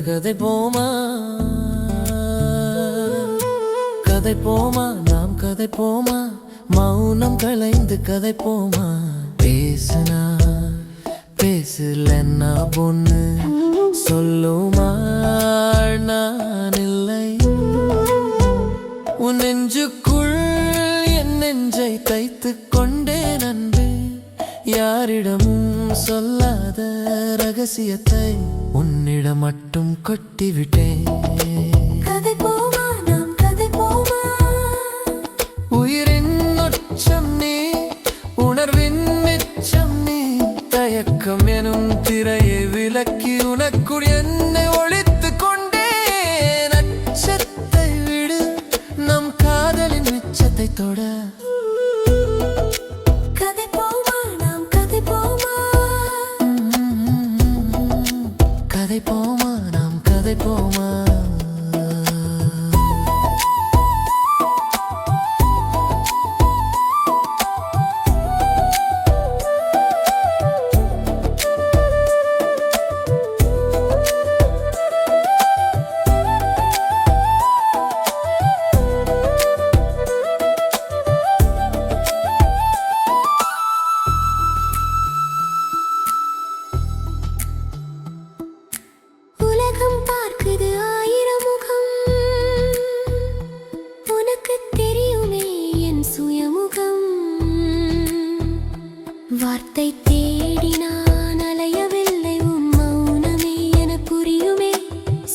கதை போமா கதை போமா நாம் கதை போமா மௌனம் களைந்து கதை போமா பேசுனா பேசலன்னா பொண்ணு சொல்லுமா நான் இல்லை உன் நெஞ்சுக்குள் என் நெஞ்சை தைத்து கொண்டேன் அன்பு யாரிடமும் சொல்லாத ரகசியத்தை உன்னிடம் மட்டும் கொட்டிவிட்டேன் கதை போமா நாம் கதை போமா உயிரின் உச்சம் நீ உணர்வின் மிச்சம் நீ தயக்கம் எனும் திரையை விலக்கி உனக்குள் என்னை ஒழித்து கொண்டேன் அச்சத்தை விடு நம் காதலின் மிச்சத்தை தொட கதை போமா நாம் கதை போமா கதை போமா நாம் கதை போமா உலகம் பார்க்குது ஆயிரம் முகம் உனக்கு தெரியுமே என் சுயமுகம் வார்த்தை தேடி நான் அலையவில்லை உன் மௌனமே என புரியுமே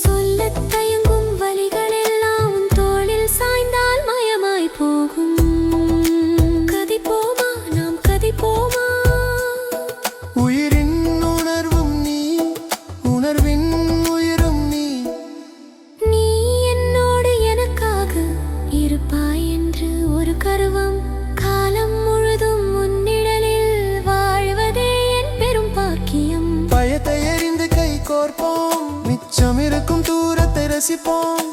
சொல்லத் தயங்கும் வலிகள் எல்லாம் உன் தோளில் சாய்ந்தால் மயமாய் போகும் கதை போமா நாம் கதை போமா உயிரின் உணர்வும் நீ உணர்வின் உயிரும் நீ நீ என்னோடு எனக்காக இருப்பாய் என்று ஒரு கருவம் காலம் முழுதும் உன்னிடலில் வாழ்வதே என் பெரும் பாக்கியம் பயத்தை எறிந்து கை கோர்ப்போம் மிச்சம் இருக்கும் தூரத்தை ரசிப்போம்